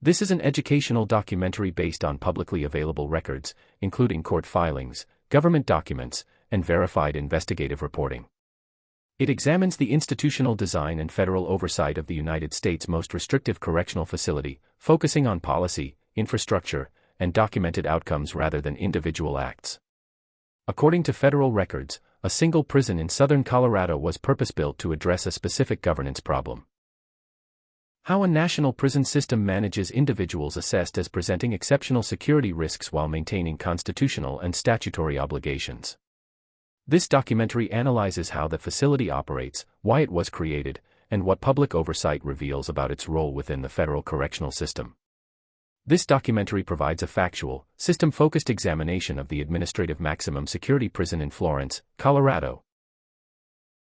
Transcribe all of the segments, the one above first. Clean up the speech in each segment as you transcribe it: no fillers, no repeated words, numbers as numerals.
This is an educational documentary based on publicly available records, including court filings, government documents, and verified investigative reporting. It examines the institutional design and federal oversight of the United States' most restrictive correctional facility, focusing on policy, infrastructure, and documented outcomes rather than individual acts. According to federal records, a single prison in southern Colorado was purpose-built to address a specific governance problem. How a national prison system manages individuals assessed as presenting exceptional security risks while maintaining constitutional and statutory obligations. This documentary analyzes how the facility operates, why it was created, and what public oversight reveals about its role within the federal correctional system. This documentary provides a factual, system-focused examination of the administrative maximum security prison in Florence, Colorado.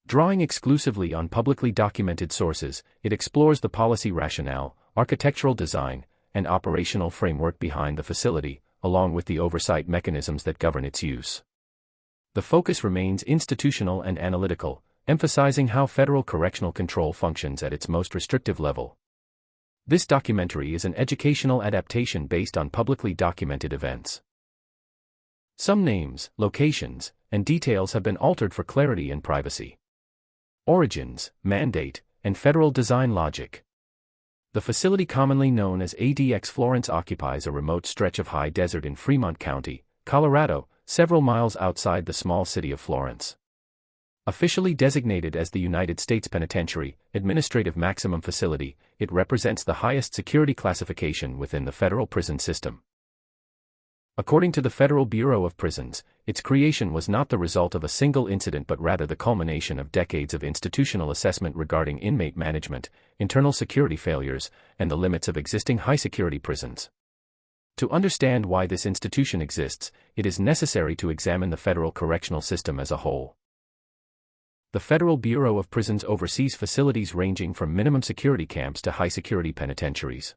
Drawing exclusively on publicly documented sources, it explores the policy rationale, architectural design, and operational framework behind the facility, along with the oversight mechanisms that govern its use. The focus remains institutional and analytical, emphasizing how federal correctional control functions at its most restrictive level. This documentary is an educational adaptation based on publicly documented events. Some names, locations, and details have been altered for clarity and privacy. Origins, mandate, and federal design logic. The facility, commonly known as ADX Florence, occupies a remote stretch of high desert in Fremont County, Colorado, several miles outside the small city of Florence. Officially designated as the United States Penitentiary Administrative Maximum Facility, it represents the highest security classification within the federal prison system. According to the Federal Bureau of Prisons, its creation was not the result of a single incident but rather the culmination of decades of institutional assessment regarding inmate management, internal security failures, and the limits of existing high-security prisons. To understand why this institution exists, it is necessary to examine the federal correctional system as a whole. The Federal Bureau of Prisons oversees facilities ranging from minimum security camps to high-security penitentiaries.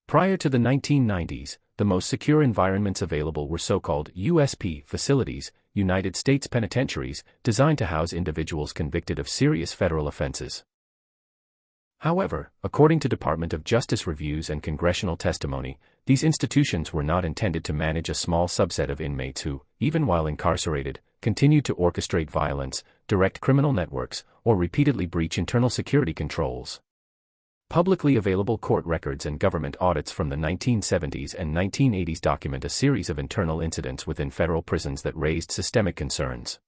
Prior to the 1990s, the most secure environments available were so-called USP facilities, United States penitentiaries, designed to house individuals convicted of serious federal offenses. However, according to Department of Justice reviews and congressional testimony, these institutions were not intended to manage a small subset of inmates who, even while incarcerated, continued to orchestrate violence, direct criminal networks, or repeatedly breach internal security controls. Publicly available court records and government audits from the 1970s and 1980s document a series of internal incidents within federal prisons that raised systemic concerns.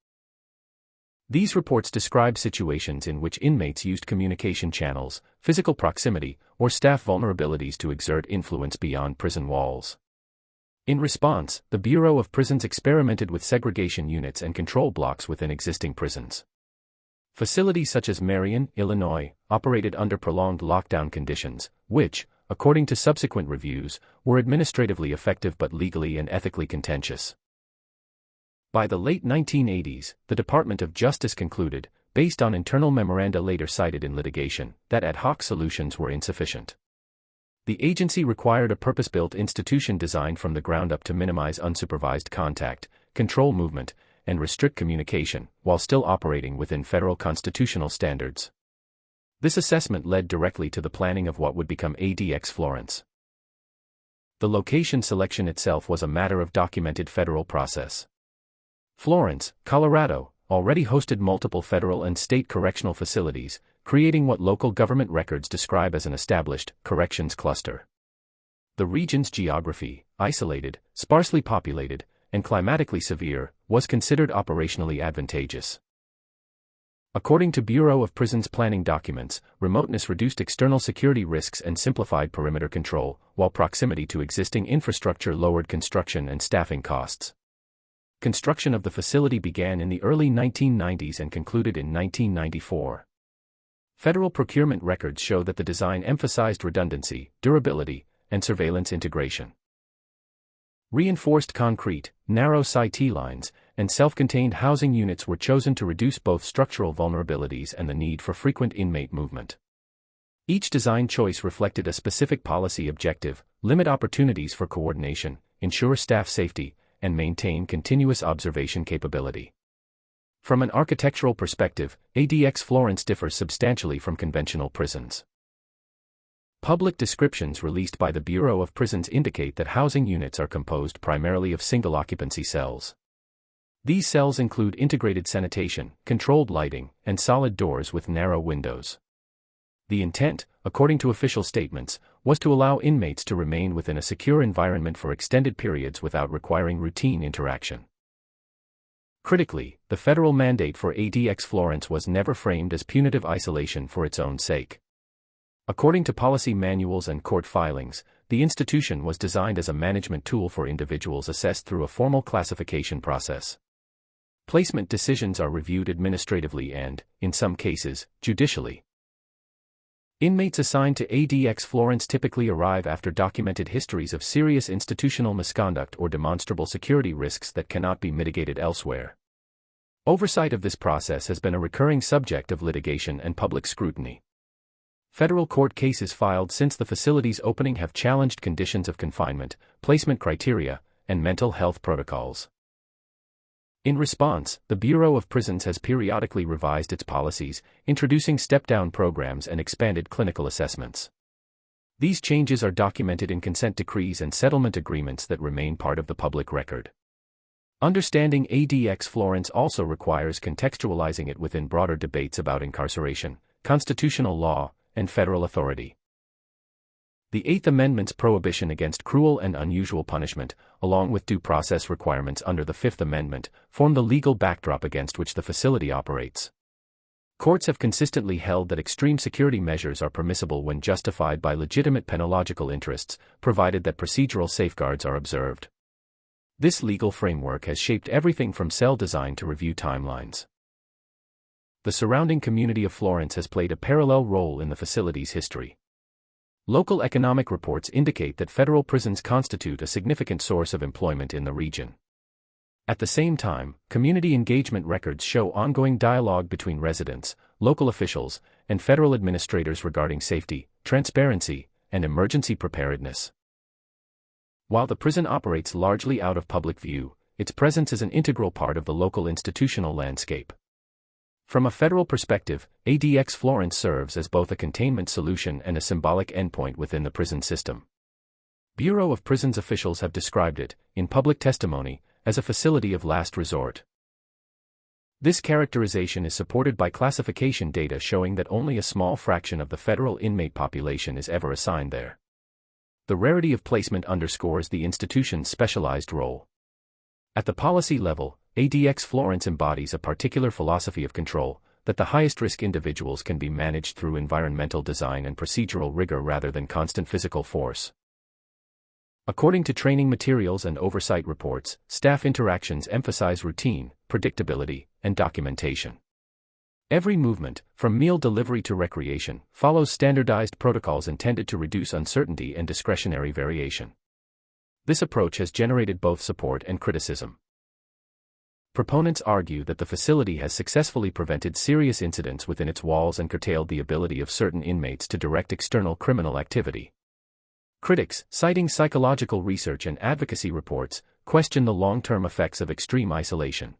These reports describe situations in which inmates used communication channels, physical proximity, or staff vulnerabilities to exert influence beyond prison walls. In response, the Bureau of Prisons experimented with segregation units and control blocks within existing prisons. Facilities such as Marion, Illinois, operated under prolonged lockdown conditions, which, according to subsequent reviews, were administratively effective but legally and ethically contentious. By the late 1980s, the Department of Justice concluded, based on internal memoranda later cited in litigation, that ad hoc solutions were insufficient. The agency required a purpose-built institution designed from the ground up to minimize unsupervised contact, control movement, and restrict communication, while still operating within federal constitutional standards. This assessment led directly to the planning of what would become ADX Florence. The location selection itself was a matter of documented federal process. Florence, Colorado, already hosted multiple federal and state correctional facilities, creating what local government records describe as an established corrections cluster. The region's geography, isolated, sparsely populated, and climatically severe, was considered operationally advantageous. According to Bureau of Prisons planning documents, remoteness reduced external security risks and simplified perimeter control, while proximity to existing infrastructure lowered construction and staffing costs. Construction of the facility began in the early 1990s and concluded in 1994. Federal procurement records show that the design emphasized redundancy, durability, and surveillance integration. Reinforced concrete, narrow sight lines, and self-contained housing units were chosen to reduce both structural vulnerabilities and the need for frequent inmate movement. Each design choice reflected a specific policy objective: limit opportunities for coordination, ensure staff safety, and maintain continuous observation capability. From an architectural perspective, ADX Florence differs substantially from conventional prisons. Public descriptions released by the Bureau of Prisons indicate that housing units are composed primarily of single-occupancy cells. These cells include integrated sanitation, controlled lighting, and solid doors with narrow windows. The intent, according to official statements, was to allow inmates to remain within a secure environment for extended periods without requiring routine interaction. Critically, the federal mandate for ADX Florence was never framed as punitive isolation for its own sake. According to policy manuals and court filings, the institution was designed as a management tool for individuals assessed through a formal classification process. Placement decisions are reviewed administratively and, in some cases, judicially. Inmates assigned to ADX Florence typically arrive after documented histories of serious institutional misconduct or demonstrable security risks that cannot be mitigated elsewhere. Oversight of this process has been a recurring subject of litigation and public scrutiny. Federal court cases filed since the facility's opening have challenged conditions of confinement, placement criteria, and mental health protocols. In response, the Bureau of Prisons has periodically revised its policies, introducing step-down programs and expanded clinical assessments. These changes are documented in consent decrees and settlement agreements that remain part of the public record. Understanding ADX Florence also requires contextualizing it within broader debates about incarceration, constitutional law, and federal authority. The Eighth Amendment's prohibition against cruel and unusual punishment, along with due process requirements under the Fifth Amendment, form the legal backdrop against which the facility operates. Courts have consistently held that extreme security measures are permissible when justified by legitimate penological interests, provided that procedural safeguards are observed. This legal framework has shaped everything from cell design to review timelines. The surrounding community of Florence has played a parallel role in the facility's history. Local economic reports indicate that federal prisons constitute a significant source of employment in the region. At the same time, community engagement records show ongoing dialogue between residents, local officials, and federal administrators regarding safety, transparency, and emergency preparedness. While the prison operates largely out of public view, its presence is an integral part of the local institutional landscape. From a federal perspective, ADX Florence serves as both a containment solution and a symbolic endpoint within the prison system. Bureau of Prisons officials have described it, in public testimony, as a facility of last resort. This characterization is supported by classification data showing that only a small fraction of the federal inmate population is ever assigned there. The rarity of placement underscores the institution's specialized role. At the policy level, ADX Florence embodies a particular philosophy of control, that the highest-risk individuals can be managed through environmental design and procedural rigor rather than constant physical force. According to training materials and oversight reports, staff interactions emphasize routine, predictability, and documentation. Every movement, from meal delivery to recreation, follows standardized protocols intended to reduce uncertainty and discretionary variation. This approach has generated both support and criticism. Proponents argue that the facility has successfully prevented serious incidents within its walls and curtailed the ability of certain inmates to direct external criminal activity. Critics, citing psychological research and advocacy reports, question the long-term effects of extreme isolation.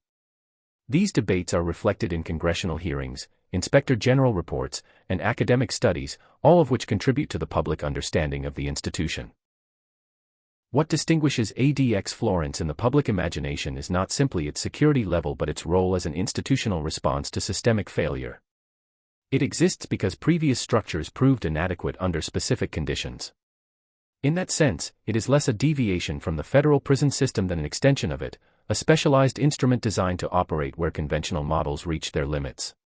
These debates are reflected in congressional hearings, inspector general reports, and academic studies, all of which contribute to the public understanding of the institution. What distinguishes ADX Florence in the public imagination is not simply its security level but its role as an institutional response to systemic failure. It exists because previous structures proved inadequate under specific conditions. In that sense, it is less a deviation from the federal prison system than an extension of it, a specialized instrument designed to operate where conventional models reach their limits.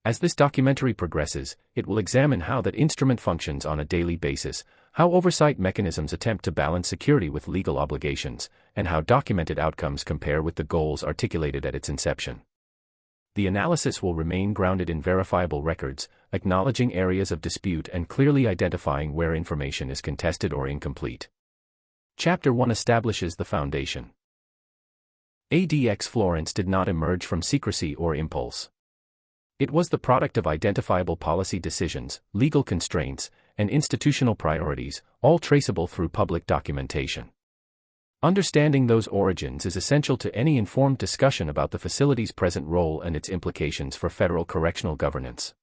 As this documentary progresses, it will examine how that instrument functions on a daily basis, how oversight mechanisms attempt to balance security with legal obligations, and how documented outcomes compare with the goals articulated at its inception. The analysis will remain grounded in verifiable records, acknowledging areas of dispute and clearly identifying where information is contested or incomplete. Chapter 1 establishes the foundation. ADX Florence did not emerge from secrecy or impulse. It was the product of identifiable policy decisions, legal constraints, and institutional priorities, all traceable through public documentation. Understanding those origins is essential to any informed discussion about the facility's present role and its implications for federal correctional governance.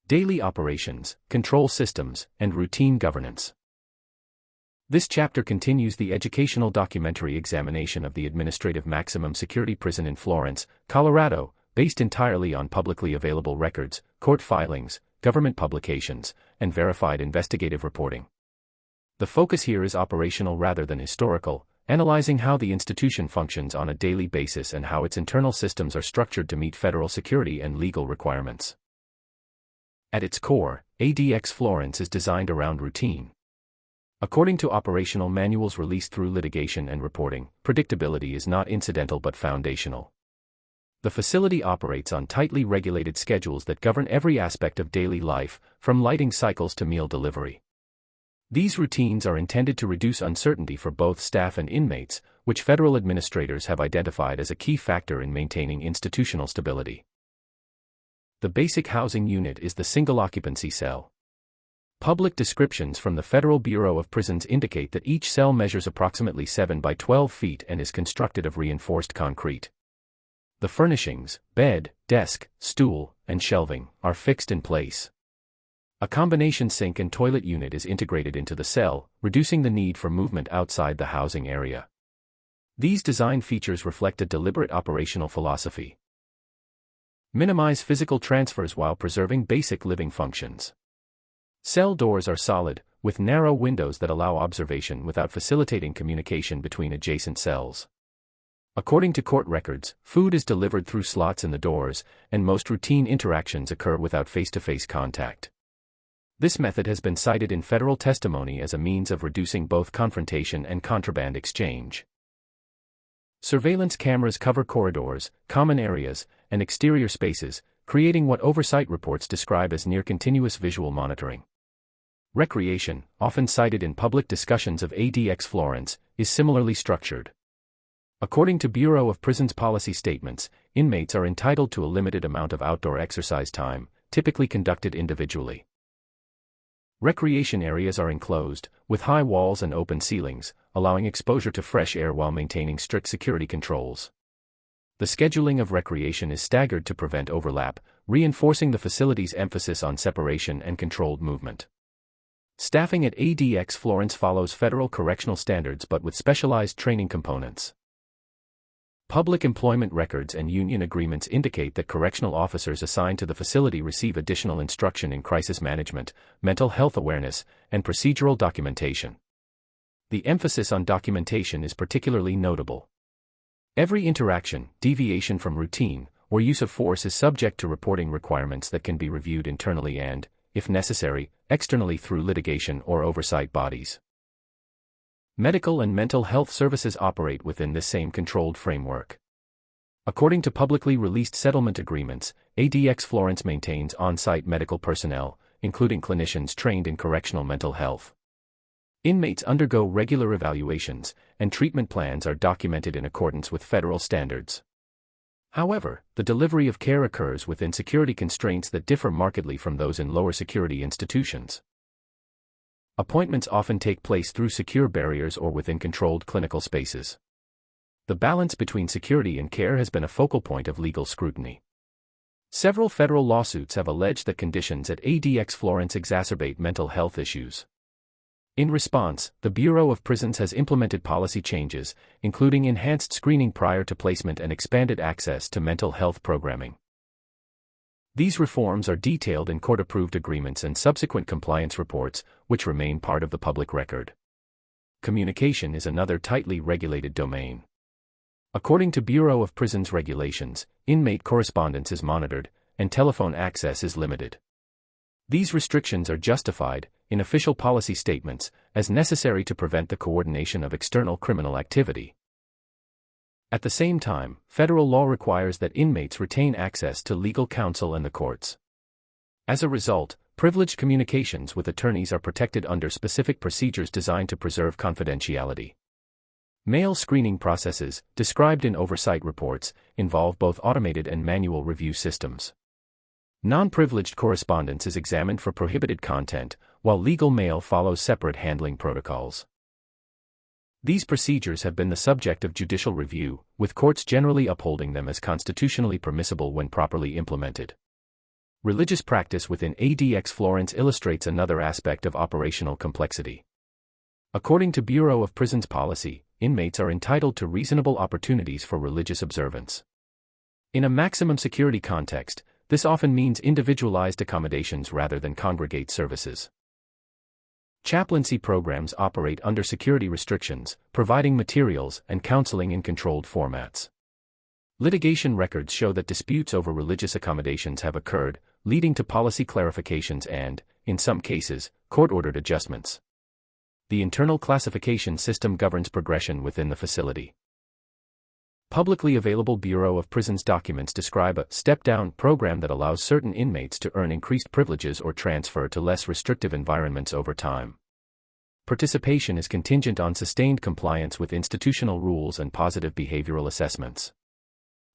Daily operations, control systems, and routine governance. This chapter continues the educational documentary examination of the administrative maximum security prison in Florence, Colorado, based entirely on publicly available records, court filings, government publications, and verified investigative reporting. The focus here is operational rather than historical, analyzing how the institution functions on a daily basis and how its internal systems are structured to meet federal security and legal requirements. At its core, ADX Florence is designed around routine. According to operational manuals released through litigation and reporting, predictability is not incidental but foundational. The facility operates on tightly regulated schedules that govern every aspect of daily life, from lighting cycles to meal delivery. These routines are intended to reduce uncertainty for both staff and inmates, which federal administrators have identified as a key factor in maintaining institutional stability. The basic housing unit is the single-occupancy cell. Public descriptions from the Federal Bureau of Prisons indicate that each cell measures approximately 7 by 12 feet and is constructed of reinforced concrete. The furnishings, bed, desk, stool, and shelving, are fixed in place. A combination sink and toilet unit is integrated into the cell, reducing the need for movement outside the housing area. These design features reflect a deliberate operational philosophy. Minimize physical transfers while preserving basic living functions. Cell doors are solid, with narrow windows that allow observation without facilitating communication between adjacent cells. According to court records, food is delivered through slots in the doors, and most routine interactions occur without face-to-face contact. This method has been cited in federal testimony as a means of reducing both confrontation and contraband exchange. Surveillance cameras cover corridors, common areas, and exterior spaces, creating what Oversight reports describe as near-continuous visual monitoring. Recreation, often cited in public discussions of ADX Florence, is similarly structured. According to Bureau of Prisons policy statements, inmates are entitled to a limited amount of outdoor exercise time, typically conducted individually. Recreation areas are enclosed, with high walls and open ceilings, allowing exposure to fresh air while maintaining strict security controls. The scheduling of recreation is staggered to prevent overlap, reinforcing the facility's emphasis on separation and controlled movement. Staffing at ADX Florence follows federal correctional standards but with specialized training components. Public employment records and union agreements indicate that correctional officers assigned to the facility receive additional instruction in crisis management, mental health awareness, and procedural documentation. The emphasis on documentation is particularly notable. Every interaction, deviation from routine, or use of force is subject to reporting requirements that can be reviewed internally and, if necessary, externally through litigation or oversight bodies. Medical and mental health services operate within this same controlled framework. According to publicly released settlement agreements, ADX Florence maintains on-site medical personnel, including clinicians trained in correctional mental health. Inmates undergo regular evaluations, and treatment plans are documented in accordance with federal standards. However, the delivery of care occurs within security constraints that differ markedly from those in lower security institutions. Appointments often take place through secure barriers or within controlled clinical spaces. The balance between security and care has been a focal point of legal scrutiny. Several federal lawsuits have alleged that conditions at ADX Florence exacerbate mental health issues. In response, the Bureau of Prisons has implemented policy changes, including enhanced screening prior to placement and expanded access to mental health programming. These reforms are detailed in court-approved agreements and subsequent compliance reports, which remain part of the public record. Communication is another tightly regulated domain. According to Bureau of Prisons regulations, inmate correspondence is monitored, and telephone access is limited. These restrictions are justified, in official policy statements, as necessary to prevent the coordination of external criminal activity. At the same time, federal law requires that inmates retain access to legal counsel and the courts. As a result, privileged communications with attorneys are protected under specific procedures designed to preserve confidentiality. Mail screening processes, described in oversight reports, involve both automated and manual review systems. Non-privileged correspondence is examined for prohibited content, while legal mail follows separate handling protocols. These procedures have been the subject of judicial review, with courts generally upholding them as constitutionally permissible when properly implemented. Religious practice within ADX Florence illustrates another aspect of operational complexity. According to Bureau of Prisons policy, inmates are entitled to reasonable opportunities for religious observance. In a maximum security context, this often means individualized accommodations rather than congregate services. Chaplaincy programs operate under security restrictions, providing materials and counseling in controlled formats. Litigation records show that disputes over religious accommodations have occurred, leading to policy clarifications and, in some cases, court-ordered adjustments. The internal classification system governs progression within the facility. Publicly available Bureau of Prisons documents describe a step-down program that allows certain inmates to earn increased privileges or transfer to less restrictive environments over time. Participation is contingent on sustained compliance with institutional rules and positive behavioral assessments.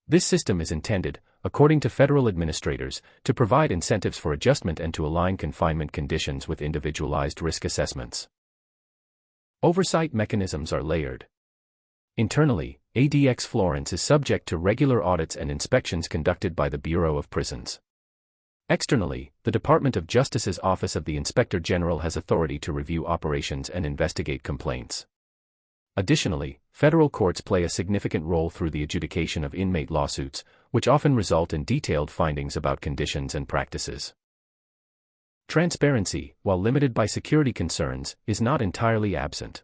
This system is intended, according to federal administrators, to provide incentives for adjustment and to align confinement conditions with individualized risk assessments. Oversight mechanisms are layered. Internally, ADX Florence is subject to regular audits and inspections conducted by the Bureau of Prisons. Externally, the Department of Justice's Office of the Inspector General has authority to review operations and investigate complaints. Additionally, federal courts play a significant role through the adjudication of inmate lawsuits, which often result in detailed findings about conditions and practices. Transparency, while limited by security concerns, is not entirely absent.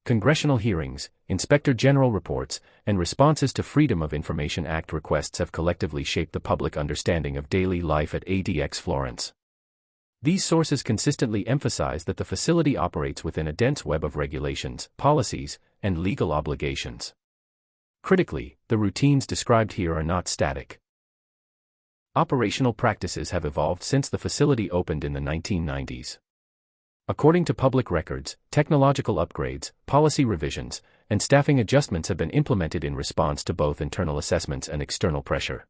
Congressional hearings, Inspector General reports, and responses to Freedom of Information Act requests have collectively shaped the public understanding of daily life at ADX Florence. These sources consistently emphasize that the facility operates within a dense web of regulations, policies, and legal obligations. Critically, the routines described here are not static. Operational practices have evolved since the facility opened in the 1990s. According to public records, technological upgrades, policy revisions, and staffing adjustments have been implemented in response to both internal assessments and external pressure.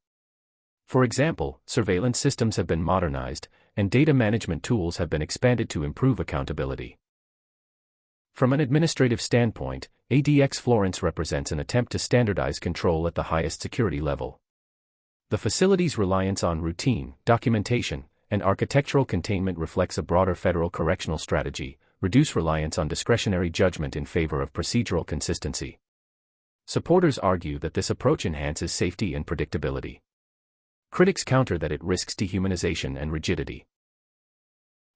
For example, surveillance systems have been modernized, and data management tools have been expanded to improve accountability. From an administrative standpoint, ADX Florence represents an attempt to standardize control at the highest security level. The facility's reliance on routine, documentation, and architectural containment reflects a broader federal correctional strategy, reduce reliance on discretionary judgment in favor of procedural consistency. Supporters argue that this approach enhances safety and predictability. Critics counter that it risks dehumanization and rigidity.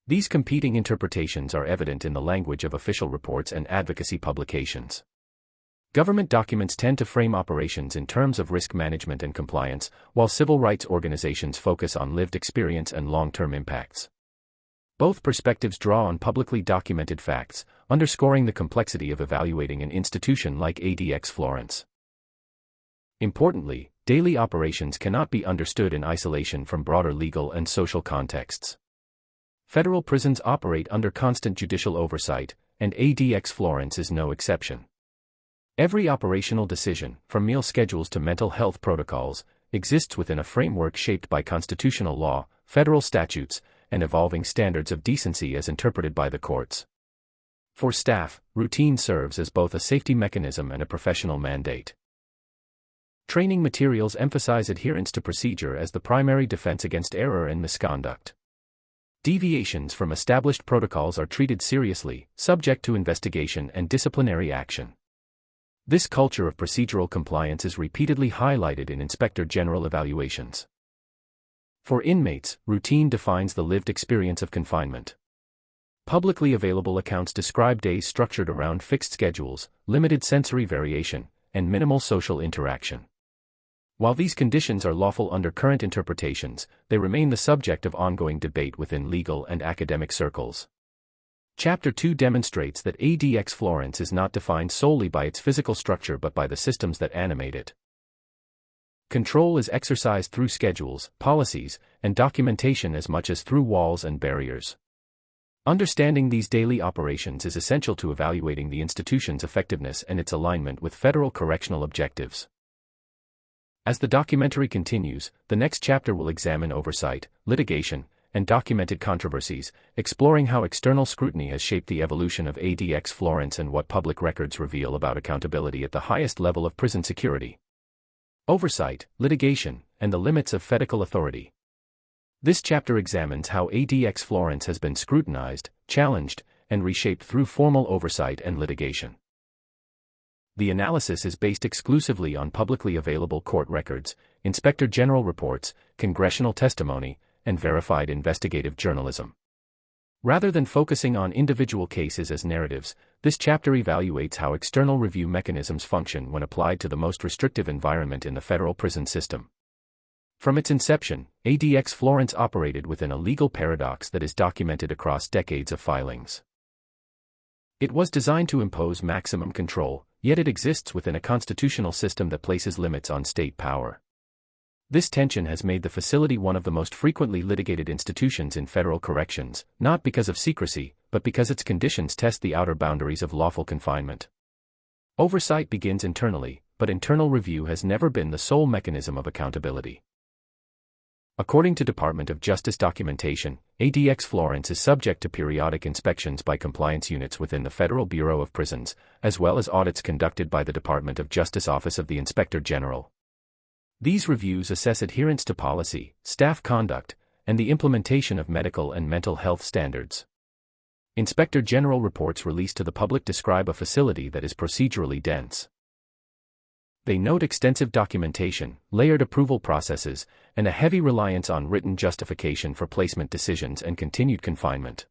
These competing interpretations are evident in the language of official reports and advocacy publications. Government documents tend to frame operations in terms of risk management and compliance, while civil rights organizations focus on lived experience and long-term impacts. Both perspectives draw on publicly documented facts, underscoring the complexity of evaluating an institution like ADX Florence. Importantly, daily operations cannot be understood in isolation from broader legal and social contexts. Federal prisons operate under constant judicial oversight, and ADX Florence is no exception. Every operational decision, from meal schedules to mental health protocols, exists within a framework shaped by constitutional law, federal statutes, and evolving standards of decency as interpreted by the courts. For staff, routine serves as both a safety mechanism and a professional mandate. Training materials emphasize adherence to procedure as the primary defense against error and misconduct. Deviations from established protocols are treated seriously, subject to investigation and disciplinary action. This culture of procedural compliance is repeatedly highlighted in Inspector General evaluations. For inmates, routine defines the lived experience of confinement. Publicly available accounts describe days structured around fixed schedules, limited sensory variation, and minimal social interaction. While these conditions are lawful under current interpretations, they remain the subject of ongoing debate within legal and academic circles. Chapter 2 demonstrates that ADX Florence is not defined solely by its physical structure but by the systems that animate it. Control is exercised through schedules, policies, and documentation as much as through walls and barriers. Understanding these daily operations is essential to evaluating the institution's effectiveness and its alignment with federal correctional objectives. As the documentary continues, the next chapter will examine oversight, litigation, and documented controversies, exploring how external scrutiny has shaped the evolution of ADX Florence and what public records reveal about accountability at the highest level of prison security. Oversight, litigation, and the limits of federal authority. This chapter examines how ADX Florence has been scrutinized, challenged, and reshaped through formal oversight and litigation. The analysis is based exclusively on publicly available court records, Inspector General reports, congressional testimony, and verified investigative journalism. Rather than focusing on individual cases as narratives, this chapter evaluates how external review mechanisms function when applied to the most restrictive environment in the federal prison system. From its inception, ADX Florence operated within a legal paradox that is documented across decades of filings. It was designed to impose maximum control, yet it exists within a constitutional system that places limits on state power. This tension has made the facility one of the most frequently litigated institutions in federal corrections, not because of secrecy, but because its conditions test the outer boundaries of lawful confinement. Oversight begins internally, but internal review has never been the sole mechanism of accountability. According to Department of Justice documentation, ADX Florence is subject to periodic inspections by compliance units within the Federal Bureau of Prisons, as well as audits conducted by the Department of Justice Office of the Inspector General. These reviews assess adherence to policy, staff conduct, and the implementation of medical and mental health standards. Inspector General reports released to the public describe a facility that is procedurally dense. They note extensive documentation, layered approval processes, and a heavy reliance on written justification for placement decisions and continued confinement.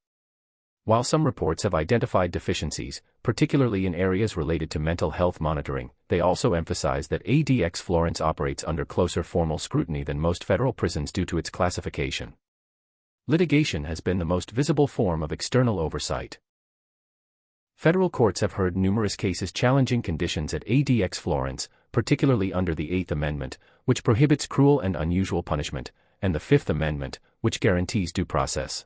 While some reports have identified deficiencies, particularly in areas related to mental health monitoring, they also emphasize that ADX Florence operates under closer formal scrutiny than most federal prisons due to its classification. Litigation has been the most visible form of external oversight. Federal courts have heard numerous cases challenging conditions at ADX Florence, particularly under the Eighth Amendment, which prohibits cruel and unusual punishment, and the Fifth Amendment, which guarantees due process.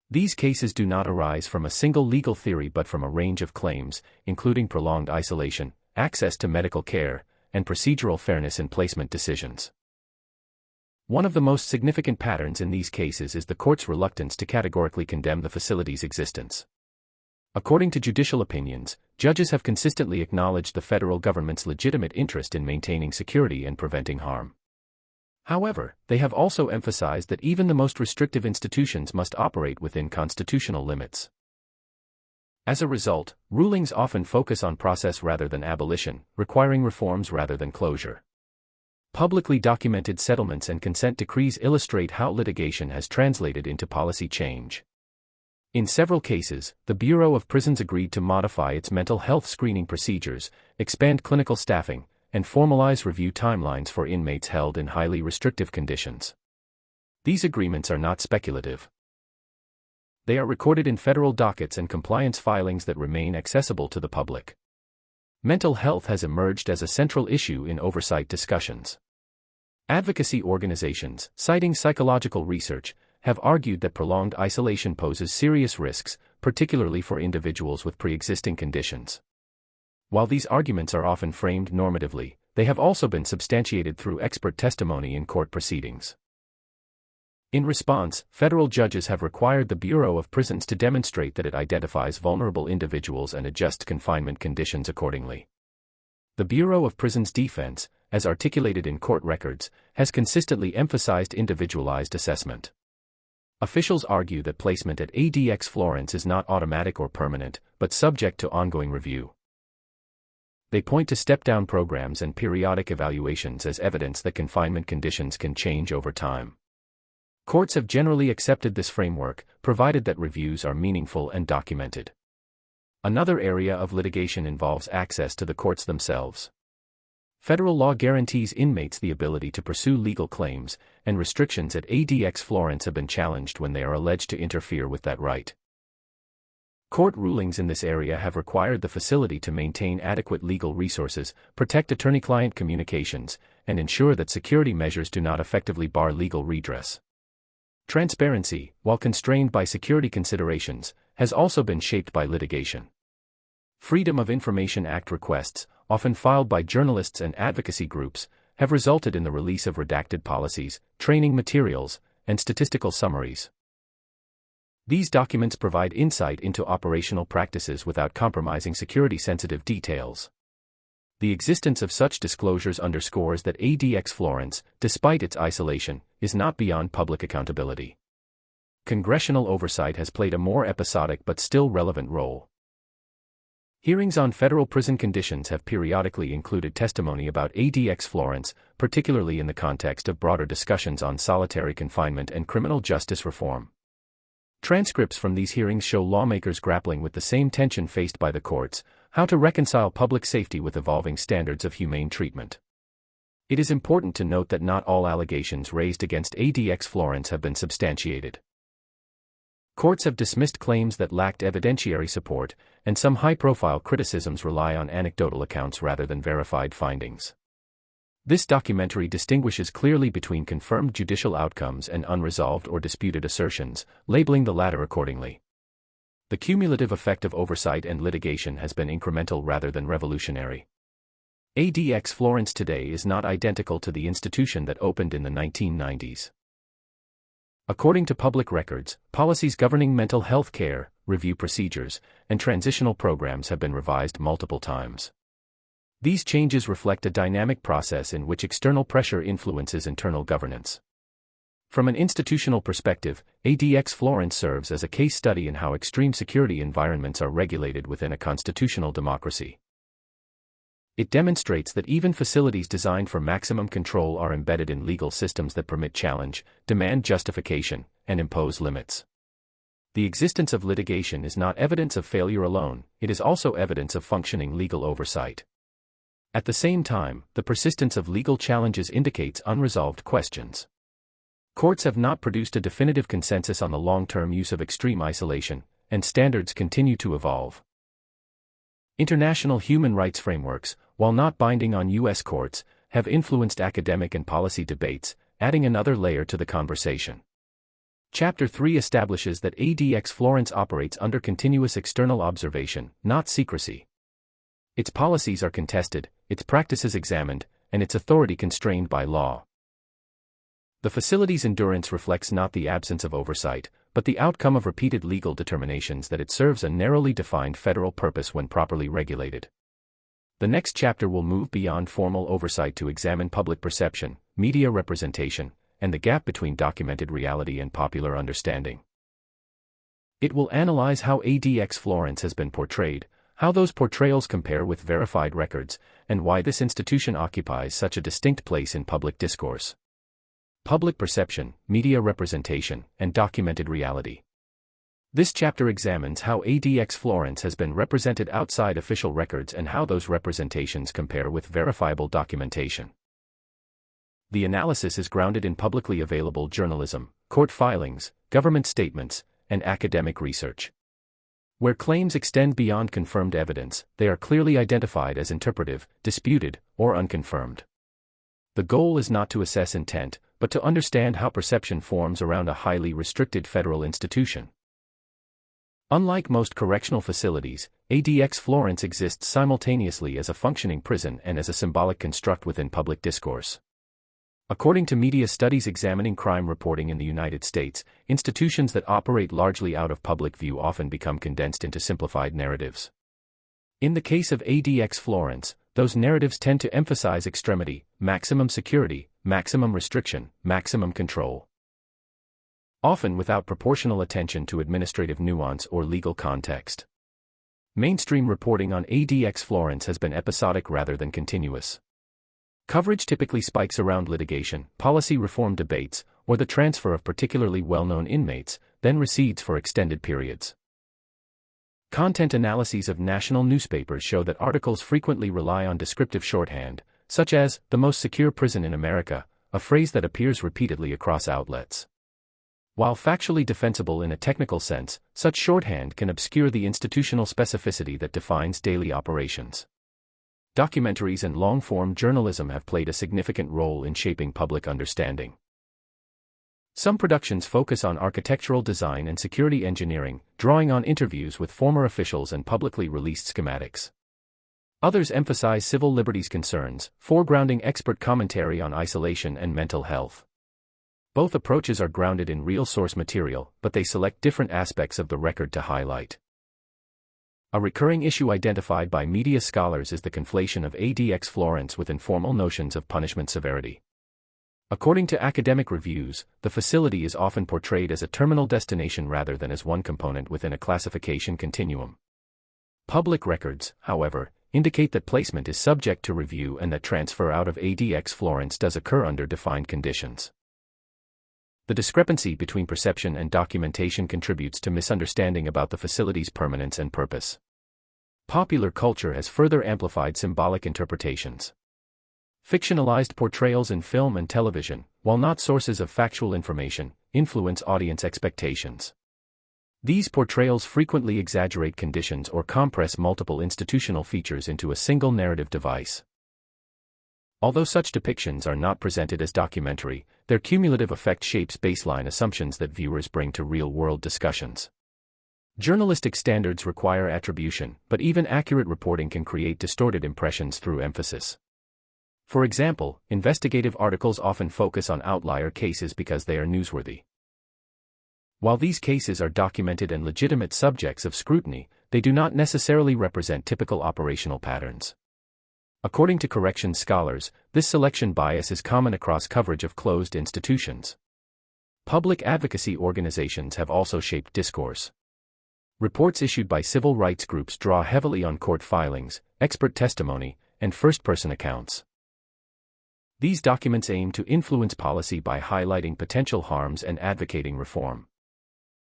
These cases do not arise from a single legal theory but from a range of claims, including prolonged isolation, access to medical care, and procedural fairness in placement decisions. One of the most significant patterns in these cases is the court's reluctance to categorically condemn the facility's existence. According to judicial opinions, judges have consistently acknowledged the federal government's legitimate interest in maintaining security and preventing harm. However, they have also emphasized that even the most restrictive institutions must operate within constitutional limits. As a result, rulings often focus on process rather than abolition, requiring reforms rather than closure. Publicly documented settlements and consent decrees illustrate how litigation has translated into policy change. In several cases, the Bureau of Prisons agreed to modify its mental health screening procedures, expand clinical staffing, and formalize review timelines for inmates held in highly restrictive conditions. These agreements are not speculative. They are recorded in federal dockets and compliance filings that remain accessible to the public. Mental health has emerged as a central issue in oversight discussions. Advocacy organizations, citing psychological research, have argued that prolonged isolation poses serious risks, particularly for individuals with pre-existing conditions. While these arguments are often framed normatively, they have also been substantiated through expert testimony in court proceedings. In response, federal judges have required the Bureau of Prisons to demonstrate that it identifies vulnerable individuals and adjusts confinement conditions accordingly. The Bureau of Prisons' defense, as articulated in court records, has consistently emphasized individualized assessment. Officials argue that placement at ADX Florence is not automatic or permanent, but subject to ongoing review. They point to step-down programs and periodic evaluations as evidence that confinement conditions can change over time. Courts have generally accepted this framework, provided that reviews are meaningful and documented. Another area of litigation involves access to the courts themselves. Federal law guarantees inmates the ability to pursue legal claims, and restrictions at ADX Florence have been challenged when they are alleged to interfere with that right. Court rulings in this area have required the facility to maintain adequate legal resources, protect attorney-client communications, and ensure that security measures do not effectively bar legal redress. Transparency, while constrained by security considerations, has also been shaped by litigation. Freedom of Information Act requests, often filed by journalists and advocacy groups, have resulted in the release of redacted policies, training materials, and statistical summaries. These documents provide insight into operational practices without compromising security-sensitive details. The existence of such disclosures underscores that ADX Florence, despite its isolation, is not beyond public accountability. Congressional oversight has played a more episodic but still relevant role. Hearings on federal prison conditions have periodically included testimony about ADX Florence, particularly in the context of broader discussions on solitary confinement and criminal justice reform. Transcripts from these hearings show lawmakers grappling with the same tension faced by the courts: how to reconcile public safety with evolving standards of humane treatment. It is important to note that not all allegations raised against ADX Florence have been substantiated. Courts have dismissed claims that lacked evidentiary support, and some high-profile criticisms rely on anecdotal accounts rather than verified findings. This documentary distinguishes clearly between confirmed judicial outcomes and unresolved or disputed assertions, labeling the latter accordingly. The cumulative effect of oversight and litigation has been incremental rather than revolutionary. ADX Florence today is not identical to the institution that opened in the 1990s. According to public records, policies governing mental health care, review procedures, and transitional programs have been revised multiple times. These changes reflect a dynamic process in which external pressure influences internal governance. From an institutional perspective, ADX Florence serves as a case study in how extreme security environments are regulated within a constitutional democracy. It demonstrates that even facilities designed for maximum control are embedded in legal systems that permit challenge, demand justification, and impose limits. The existence of litigation is not evidence of failure alone, it is also evidence of functioning legal oversight. At the same time, the persistence of legal challenges indicates unresolved questions. Courts have not produced a definitive consensus on the long-term use of extreme isolation, and standards continue to evolve. International human rights frameworks, while not binding on U.S. courts, have influenced academic and policy debates, adding another layer to the conversation. Chapter 3 establishes that ADX Florence operates under continuous external observation, not secrecy. Its policies are contested, its practices examined, and its authority constrained by law. The facility's endurance reflects not the absence of oversight, but the outcome of repeated legal determinations that it serves a narrowly defined federal purpose when properly regulated. The next chapter will move beyond formal oversight to examine public perception, media representation, and the gap between documented reality and popular understanding. It will analyze how ADX Florence has been portrayed, how those portrayals compare with verified records, and why this institution occupies such a distinct place in public discourse. Public perception, media representation, and documented reality. This chapter examines how ADX Florence has been represented outside official records and how those representations compare with verifiable documentation. The analysis is grounded in publicly available journalism, court filings, government statements, and academic research. Where claims extend beyond confirmed evidence, they are clearly identified as interpretive, disputed, or unconfirmed. The goal is not to assess intent, but to understand how perception forms around a highly restricted federal institution. Unlike most correctional facilities, ADX Florence exists simultaneously as a functioning prison and as a symbolic construct within public discourse. According to media studies examining crime reporting in the United States, institutions that operate largely out of public view often become condensed into simplified narratives. In the case of ADX Florence, those narratives tend to emphasize extremity, maximum security, maximum restriction, maximum control. Often without proportional attention to administrative nuance or legal context. Mainstream reporting on ADX Florence has been episodic rather than continuous. Coverage typically spikes around litigation, policy reform debates, or the transfer of particularly well-known inmates, then recedes for extended periods. Content analyses of national newspapers show that articles frequently rely on descriptive shorthand, such as, "the most secure prison in America," a phrase that appears repeatedly across outlets. While factually defensible in a technical sense, such shorthand can obscure the institutional specificity that defines daily operations. Documentaries and long-form journalism have played a significant role in shaping public understanding. Some productions focus on architectural design and security engineering, drawing on interviews with former officials and publicly released schematics. Others emphasize civil liberties concerns, foregrounding expert commentary on isolation and mental health. Both approaches are grounded in real source material, but they select different aspects of the record to highlight. A recurring issue identified by media scholars is the conflation of ADX Florence with informal notions of punishment severity. According to academic reviews, the facility is often portrayed as a terminal destination rather than as one component within a classification continuum. Public records, however, indicate that placement is subject to review and that transfer out of ADX Florence does occur under defined conditions. The discrepancy between perception and documentation contributes to misunderstanding about the facility's permanence and purpose. Popular culture has further amplified symbolic interpretations. Fictionalized portrayals in film and television, while not sources of factual information, influence audience expectations. These portrayals frequently exaggerate conditions or compress multiple institutional features into a single narrative device. Although such depictions are not presented as documentary, their cumulative effect shapes baseline assumptions that viewers bring to real-world discussions. Journalistic standards require attribution, but even accurate reporting can create distorted impressions through emphasis. For example, investigative articles often focus on outlier cases because they are newsworthy. While these cases are documented and legitimate subjects of scrutiny, they do not necessarily represent typical operational patterns. According to corrections scholars, this selection bias is common across coverage of closed institutions. Public advocacy organizations have also shaped discourse. Reports issued by civil rights groups draw heavily on court filings, expert testimony, and first-person accounts. These documents aim to influence policy by highlighting potential harms and advocating reform.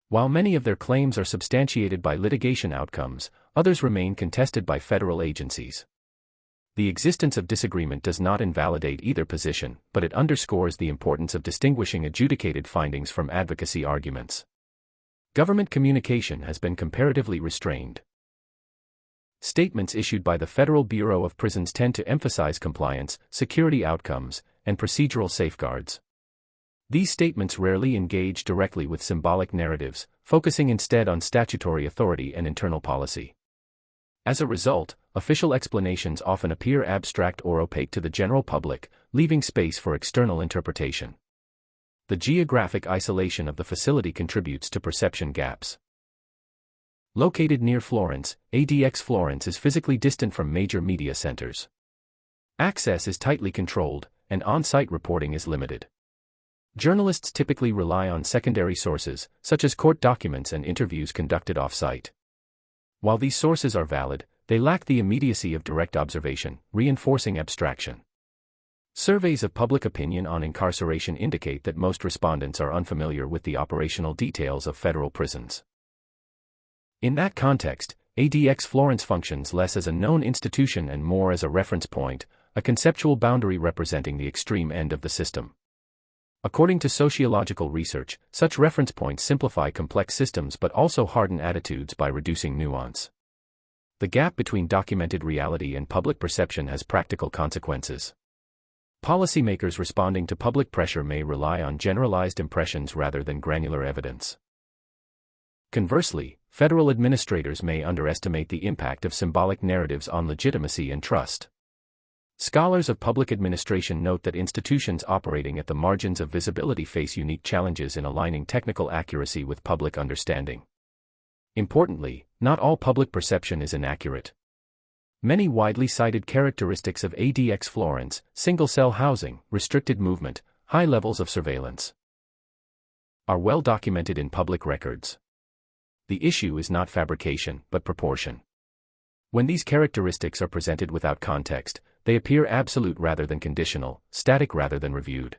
While many of their claims are substantiated by litigation outcomes, others remain contested by federal agencies. The existence of disagreement does not invalidate either position, but it underscores the importance of distinguishing adjudicated findings from advocacy arguments. Government communication has been comparatively restrained. Statements issued by the Federal Bureau of Prisons tend to emphasize compliance, security outcomes, and procedural safeguards. These statements rarely engage directly with symbolic narratives, focusing instead on statutory authority and internal policy. As a result, official explanations often appear abstract or opaque to the general public, leaving space for external interpretation. The geographic isolation of the facility contributes to perception gaps. Located near Florence, ADX Florence is physically distant from major media centers. Access is tightly controlled, and on-site reporting is limited. Journalists typically rely on secondary sources, such as court documents and interviews conducted off-site. While these sources are valid, they lack the immediacy of direct observation, reinforcing abstraction. Surveys of public opinion on incarceration indicate that most respondents are unfamiliar with the operational details of federal prisons. In that context, ADX Florence functions less as a known institution and more as a reference point, a conceptual boundary representing the extreme end of the system. According to sociological research, such reference points simplify complex systems but also harden attitudes by reducing nuance. The gap between documented reality and public perception has practical consequences. Policymakers responding to public pressure may rely on generalized impressions rather than granular evidence. Conversely, federal administrators may underestimate the impact of symbolic narratives on legitimacy and trust. Scholars of public administration note that institutions operating at the margins of visibility face unique challenges in aligning technical accuracy with public understanding. Importantly, not all public perception is inaccurate. Many widely cited characteristics of ADX Florence, single-cell housing, restricted movement, high levels of surveillance, are well documented in public records. The issue is not fabrication, but proportion. When these characteristics are presented without context, they appear absolute rather than conditional, static rather than reviewed.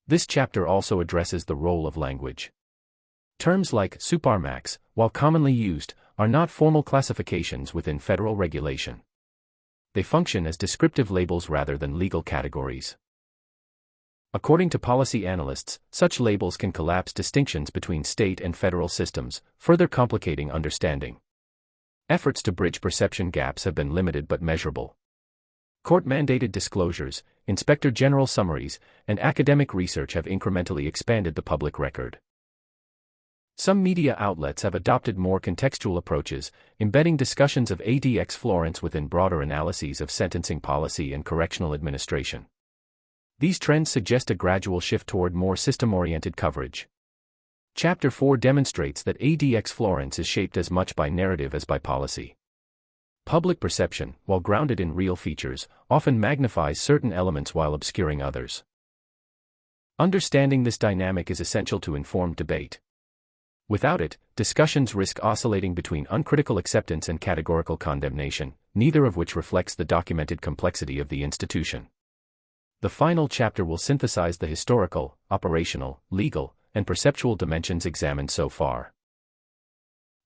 This chapter also addresses the role of language. Terms like Supermax, while commonly used, are not formal classifications within federal regulation. They function as descriptive labels rather than legal categories. According to policy analysts, such labels can collapse distinctions between state and federal systems, further complicating understanding. Efforts to bridge perception gaps have been limited but measurable. Court-mandated disclosures, inspector general summaries, and academic research have incrementally expanded the public record. Some media outlets have adopted more contextual approaches, embedding discussions of ADX Florence within broader analyses of sentencing policy and correctional administration. These trends suggest a gradual shift toward more system-oriented coverage. Chapter 4 demonstrates that ADX Florence is shaped as much by narrative as by policy. Public perception, while grounded in real features, often magnifies certain elements while obscuring others. Understanding this dynamic is essential to informed debate. Without it, discussions risk oscillating between uncritical acceptance and categorical condemnation, neither of which reflects the documented complexity of the institution. The final chapter will synthesize the historical, operational, legal, and perceptual dimensions examined so far.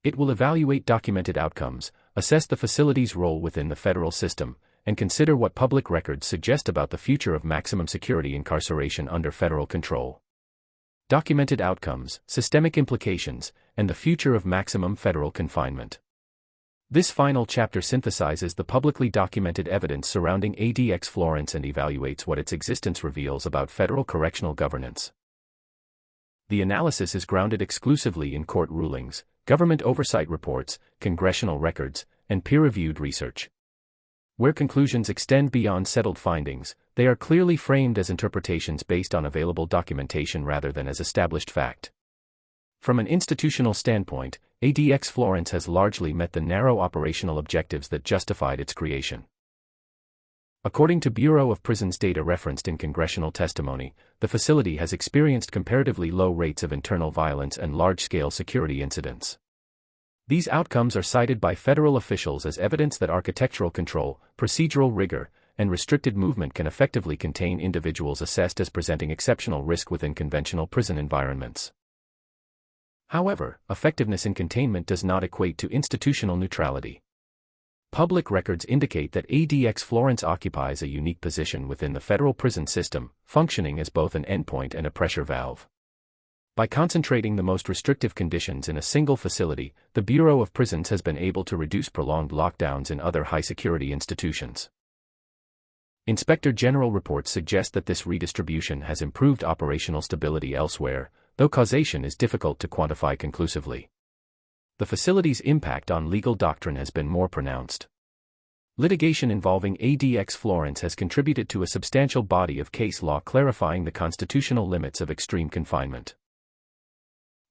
It will evaluate documented outcomes, assess the facility's role within the federal system, and consider what public records suggest about the future of maximum security incarceration under federal control. Documented outcomes, systemic implications, and the future of maximum federal confinement. This final chapter synthesizes the publicly documented evidence surrounding ADX Florence and evaluates what its existence reveals about federal correctional governance. The analysis is grounded exclusively in court rulings, government oversight reports, congressional records, and peer-reviewed research. Where conclusions extend beyond settled findings, they are clearly framed as interpretations based on available documentation rather than as established fact. From an institutional standpoint, ADX Florence has largely met the narrow operational objectives that justified its creation. According to Bureau of Prisons data referenced in congressional testimony, the facility has experienced comparatively low rates of internal violence and large-scale security incidents. These outcomes are cited by federal officials as evidence that architectural control, procedural rigor, and restricted movement can effectively contain individuals assessed as presenting exceptional risk within conventional prison environments. However, effectiveness in containment does not equate to institutional neutrality. Public records indicate that ADX Florence occupies a unique position within the federal prison system, functioning as both an endpoint and a pressure valve. By concentrating the most restrictive conditions in a single facility, the Bureau of Prisons has been able to reduce prolonged lockdowns in other high-security institutions. Inspector General reports suggest that this redistribution has improved operational stability elsewhere, though causation is difficult to quantify conclusively. The facility's impact on legal doctrine has been more pronounced. Litigation involving ADX Florence has contributed to a substantial body of case law clarifying the constitutional limits of extreme confinement.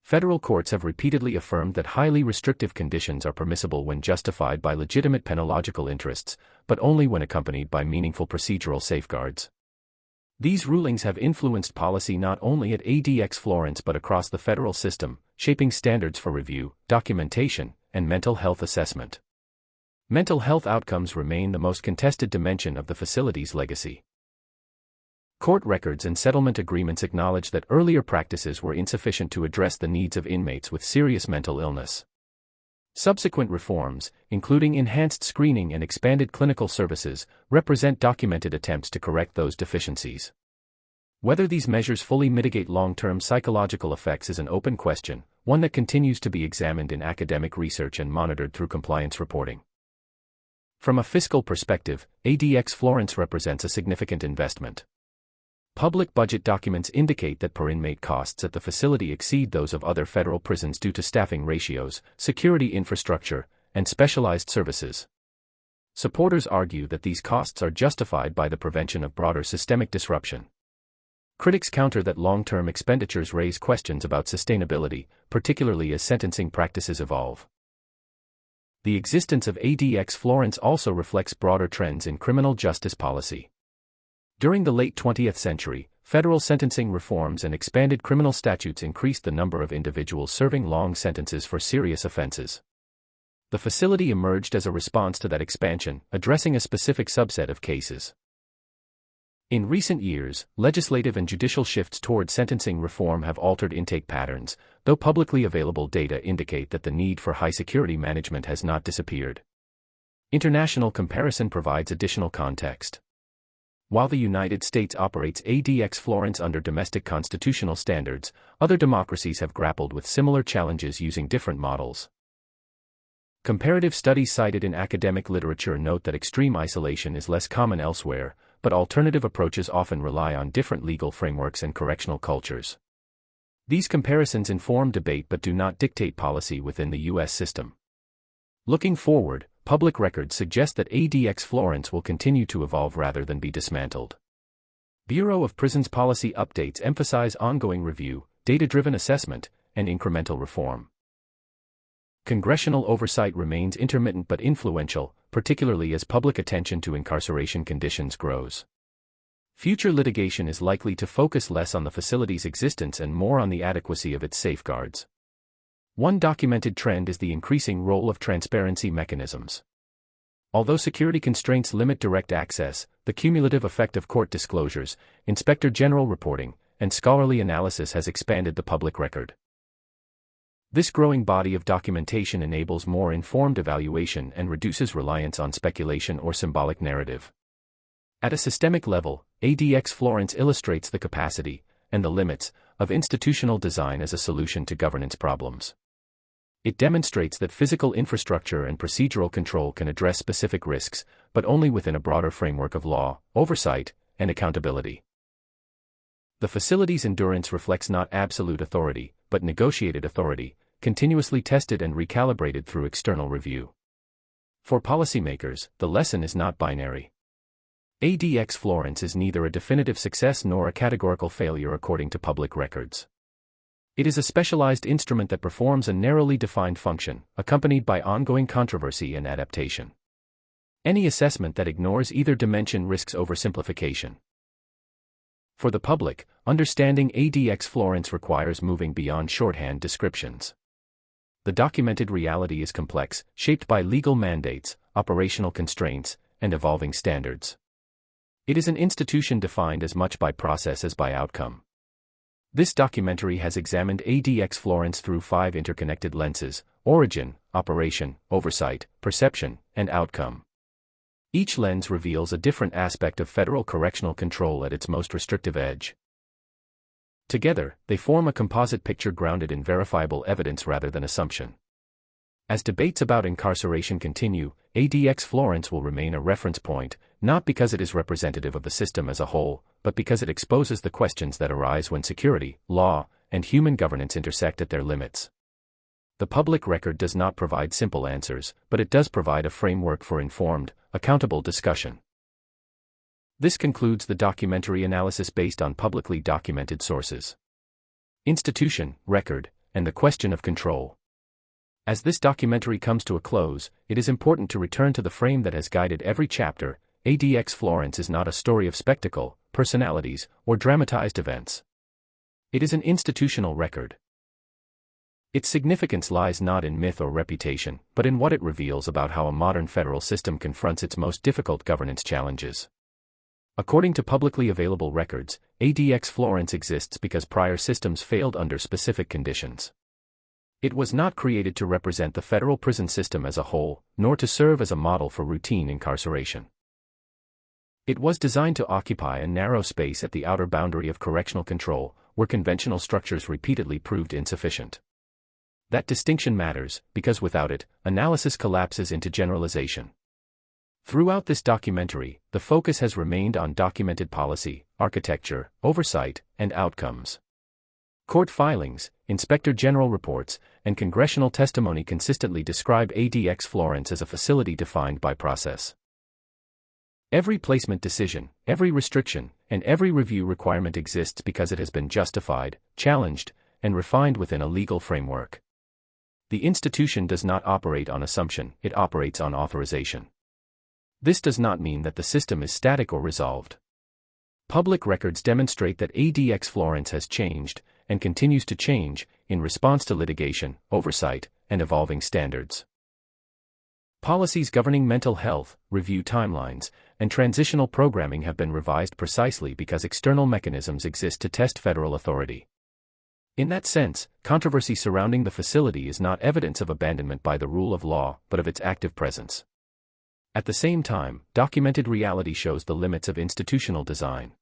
Federal courts have repeatedly affirmed that highly restrictive conditions are permissible when justified by legitimate penological interests, but only when accompanied by meaningful procedural safeguards. These rulings have influenced policy not only at ADX Florence but across the federal system, shaping standards for review, documentation, and mental health assessment. Mental health outcomes remain the most contested dimension of the facility's legacy. Court records and settlement agreements acknowledge that earlier practices were insufficient to address the needs of inmates with serious mental illness. Subsequent reforms, including enhanced screening and expanded clinical services, represent documented attempts to correct those deficiencies. Whether these measures fully mitigate long-term psychological effects is an open question, one that continues to be examined in academic research and monitored through compliance reporting. From a fiscal perspective, ADX Florence represents a significant investment. Public budget documents indicate that per-inmate costs at the facility exceed those of other federal prisons due to staffing ratios, security infrastructure, and specialized services. Supporters argue that these costs are justified by the prevention of broader systemic disruption. Critics counter that long-term expenditures raise questions about sustainability, particularly as sentencing practices evolve. The existence of ADX Florence also reflects broader trends in criminal justice policy. During the late 20th century, federal sentencing reforms and expanded criminal statutes increased the number of individuals serving long sentences for serious offenses. The facility emerged as a response to that expansion, addressing a specific subset of cases. In recent years, legislative and judicial shifts toward sentencing reform have altered intake patterns, though publicly available data indicate that the need for high-security management has not disappeared. International comparison provides additional context. While the United States operates ADX Florence under domestic constitutional standards, other democracies have grappled with similar challenges using different models. Comparative studies cited in academic literature note that extreme isolation is less common elsewhere, but alternative approaches often rely on different legal frameworks and correctional cultures. These comparisons inform debate but do not dictate policy within the U.S. system. Looking forward, public records suggest that ADX Florence will continue to evolve rather than be dismantled. Bureau of Prisons policy updates emphasize ongoing review, data-driven assessment, and incremental reform. Congressional oversight remains intermittent but influential, particularly as public attention to incarceration conditions grows. Future litigation is likely to focus less on the facility's existence and more on the adequacy of its safeguards. One documented trend is the increasing role of transparency mechanisms. Although security constraints limit direct access, the cumulative effect of court disclosures, inspector general reporting, and scholarly analysis has expanded the public record. This growing body of documentation enables more informed evaluation and reduces reliance on speculation or symbolic narrative. At a systemic level, ADX Florence illustrates the capacity, and the limits, of institutional design as a solution to governance problems. It demonstrates that physical infrastructure and procedural control can address specific risks, but only within a broader framework of law, oversight, and accountability. The facility's endurance reflects not absolute authority, but negotiated authority, continuously tested and recalibrated through external review. For policymakers, the lesson is not binary. ADX Florence is neither a definitive success nor a categorical failure according to public records. It is a specialized instrument that performs a narrowly defined function, accompanied by ongoing controversy and adaptation. Any assessment that ignores either dimension risks oversimplification. For the public, understanding ADX Florence requires moving beyond shorthand descriptions. The documented reality is complex, shaped by legal mandates, operational constraints, and evolving standards. It is an institution defined as much by process as by outcome. This documentary has examined ADX Florence through 5 interconnected lenses: origin, operation, oversight, perception, and outcome. Each lens reveals a different aspect of federal correctional control at its most restrictive edge. Together, they form a composite picture grounded in verifiable evidence rather than assumption. As debates about incarceration continue, ADX Florence will remain a reference point, not because it is representative of the system as a whole, but because it exposes the questions that arise when security, law, and human governance intersect at their limits. The public record does not provide simple answers, but it does provide a framework for informed, accountable discussion. This concludes the documentary analysis based on publicly documented sources. Institution, record, and the question of control. As this documentary comes to a close, it is important to return to the frame that has guided every chapter. ADX Florence is not a story of spectacle, personalities, or dramatized events. It is an institutional record. Its significance lies not in myth or reputation, but in what it reveals about how a modern federal system confronts its most difficult governance challenges. According to publicly available records, ADX Florence exists because prior systems failed under specific conditions. It was not created to represent the federal prison system as a whole, nor to serve as a model for routine incarceration. It was designed to occupy a narrow space at the outer boundary of correctional control, where conventional structures repeatedly proved insufficient. That distinction matters, because without it, analysis collapses into generalization. Throughout this documentary, the focus has remained on documented policy, architecture, oversight, and outcomes. Court filings, inspector general reports, and congressional testimony consistently describe ADX Florence as a facility defined by process. Every placement decision, every restriction, and every review requirement exists because it has been justified, challenged, and refined within a legal framework. The institution does not operate on assumption, it operates on authorization. This does not mean that the system is static or resolved. Public records demonstrate that ADX Florence has changed, and continues to change, in response to litigation, oversight, and evolving standards. Policies governing mental health, review timelines, and transitional programming have been revised precisely because external mechanisms exist to test federal authority. In that sense, controversy surrounding the facility is not evidence of abandonment by the rule of law, but of its active presence. At the same time, documented reality shows the limits of institutional design.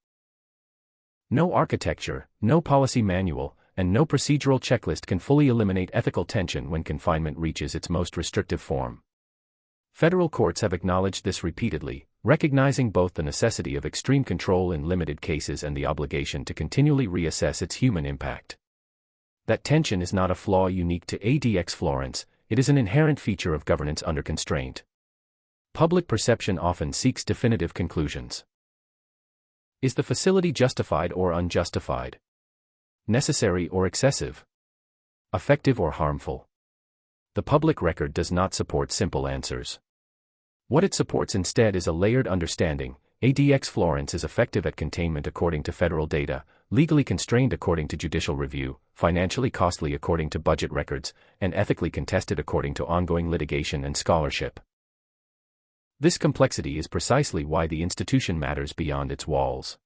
No architecture, no policy manual, and no procedural checklist can fully eliminate ethical tension when confinement reaches its most restrictive form. Federal courts have acknowledged this repeatedly, recognizing both the necessity of extreme control in limited cases and the obligation to continually reassess its human impact. That tension is not a flaw unique to ADX Florence, it is an inherent feature of governance under constraint. Public perception often seeks definitive conclusions. Is the facility justified or unjustified? Necessary or excessive? Effective or harmful? The public record does not support simple answers. What it supports instead is a layered understanding. ADX Florence is effective at containment according to federal data, legally constrained according to judicial review, financially costly according to budget records, and ethically contested according to ongoing litigation and scholarship. This complexity is precisely why the institution matters beyond its walls.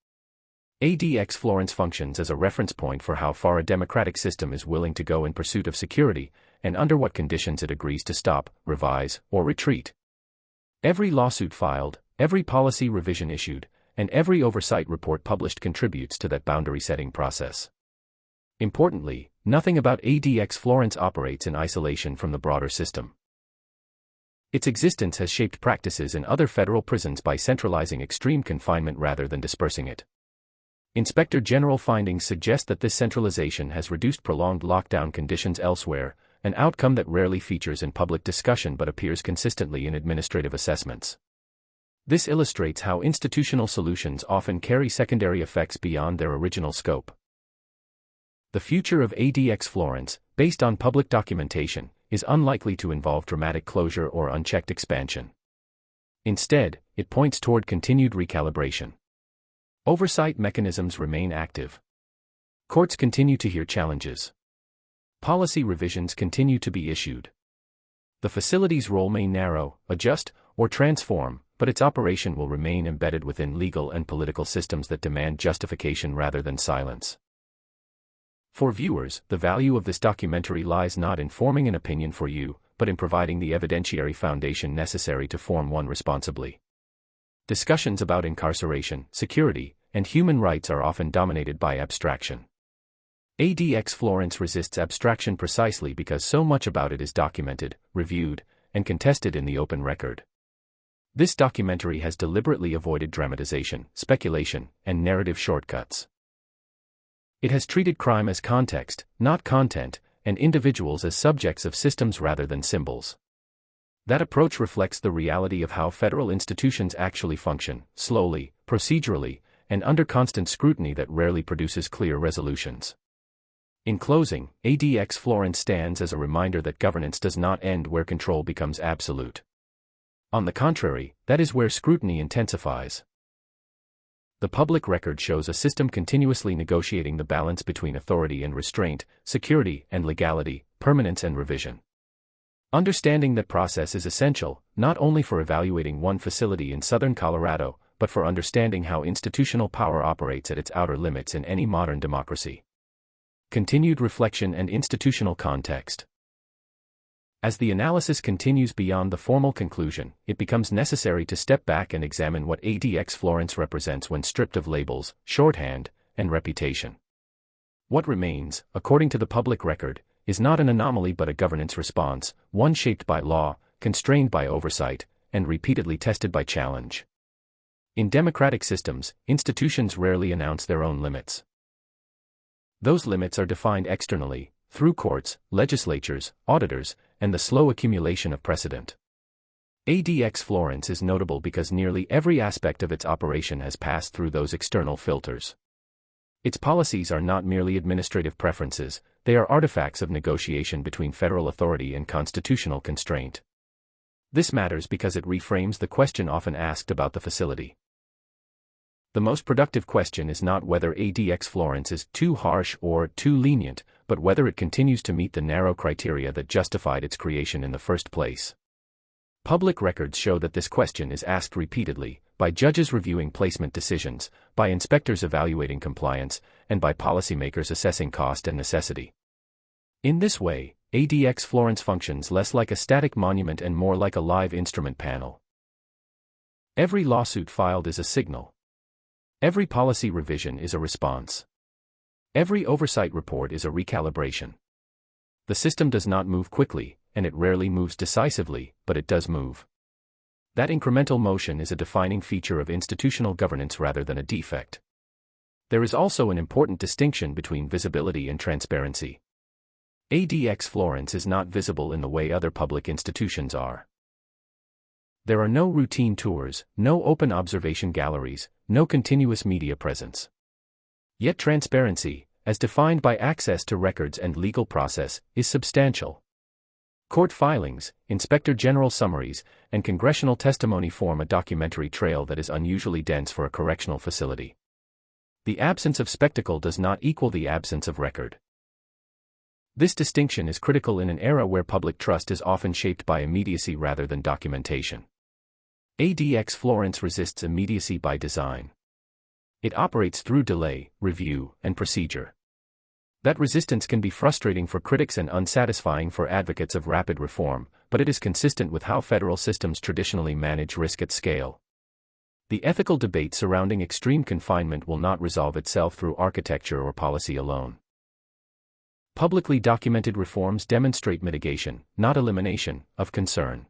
ADX Florence functions as a reference point for how far a democratic system is willing to go in pursuit of security, and under what conditions it agrees to stop, revise, or retreat. Every lawsuit filed, every policy revision issued, and every oversight report published contributes to that boundary-setting process. Importantly, nothing about ADX Florence operates in isolation from the broader system. Its existence has shaped practices in other federal prisons by centralizing extreme confinement rather than dispersing it. Inspector General findings suggest that this centralization has reduced prolonged lockdown conditions elsewhere, an outcome that rarely features in public discussion but appears consistently in administrative assessments. This illustrates how institutional solutions often carry secondary effects beyond their original scope. The future of ADX Florence, based on public documentation, is unlikely to involve dramatic closure or unchecked expansion. Instead, it points toward continued recalibration. Oversight mechanisms remain active. Courts continue to hear challenges. Policy revisions continue to be issued. The facility's role may narrow, adjust, or transform, but its operation will remain embedded within legal and political systems that demand justification rather than silence. For viewers, the value of this documentary lies not in forming an opinion for you, but in providing the evidentiary foundation necessary to form one responsibly. Discussions about incarceration, security, and human rights are often dominated by abstraction. ADX Florence resists abstraction precisely because so much about it is documented, reviewed, and contested in the open record. This documentary has deliberately avoided dramatization, speculation, and narrative shortcuts. It has treated crime as context, not content, and individuals as subjects of systems rather than symbols. That approach reflects the reality of how federal institutions actually function, slowly, procedurally, and under constant scrutiny that rarely produces clear resolutions. In closing, ADX Florence stands as a reminder that governance does not end where control becomes absolute. On the contrary, that is where scrutiny intensifies. The public record shows a system continuously negotiating the balance between authority and restraint, security and legality, permanence and revision. Understanding that process is essential, not only for evaluating one facility in southern Colorado, but for understanding how institutional power operates at its outer limits in any modern democracy. Continued reflection and institutional context. As the analysis continues beyond the formal conclusion, it becomes necessary to step back and examine what ADX Florence represents when stripped of labels, shorthand, and reputation. What remains, according to the public record, is not an anomaly but a governance response, one shaped by law, constrained by oversight, and repeatedly tested by challenge. In democratic systems, institutions rarely announce their own limits. Those limits are defined externally, through courts, legislatures, auditors, and the slow accumulation of precedent. ADX Florence is notable because nearly every aspect of its operation has passed through those external filters. Its policies are not merely administrative preferences, they are artifacts of negotiation between federal authority and constitutional constraint. This matters because it reframes the question often asked about the facility. The most productive question is not whether ADX Florence is too harsh or too lenient, but whether it continues to meet the narrow criteria that justified its creation in the first place. Public records show that this question is asked repeatedly, by judges reviewing placement decisions, by inspectors evaluating compliance, and by policymakers assessing cost and necessity. In this way, ADX Florence functions less like a static monument and more like a live instrument panel. Every lawsuit filed is a signal. Every policy revision is a response. Every oversight report is a recalibration. The system does not move quickly, and it rarely moves decisively, but it does move. That incremental motion is a defining feature of institutional governance rather than a defect. There is also an important distinction between visibility and transparency. ADX Florence is not visible in the way other public institutions are. There are no routine tours, no open observation galleries, no continuous media presence. Yet transparency, as defined by access to records and legal process, is substantial. Court filings, inspector general summaries, and congressional testimony form a documentary trail that is unusually dense for a correctional facility. The absence of spectacle does not equal the absence of record. This distinction is critical in an era where public trust is often shaped by immediacy rather than documentation. ADX Florence resists immediacy by design. It operates through delay, review, and procedure. That resistance can be frustrating for critics and unsatisfying for advocates of rapid reform, but it is consistent with how federal systems traditionally manage risk at scale. The ethical debate surrounding extreme confinement will not resolve itself through architecture or policy alone. Publicly documented reforms demonstrate mitigation, not elimination, of concern.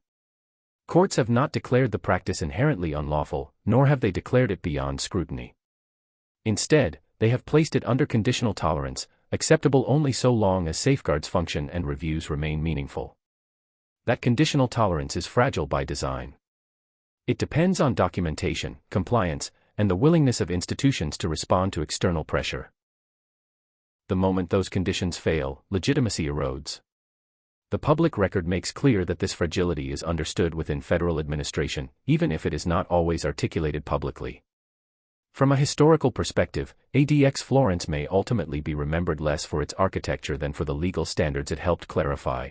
Courts have not declared the practice inherently unlawful, nor have they declared it beyond scrutiny. Instead, they have placed it under conditional tolerance, acceptable only so long as safeguards function and reviews remain meaningful. That conditional tolerance is fragile by design. It depends on documentation, compliance, and the willingness of institutions to respond to external pressure. The moment those conditions fail, legitimacy erodes. The public record makes clear that this fragility is understood within federal administration, even if it is not always articulated publicly. From a historical perspective, ADX Florence may ultimately be remembered less for its architecture than for the legal standards it helped clarify.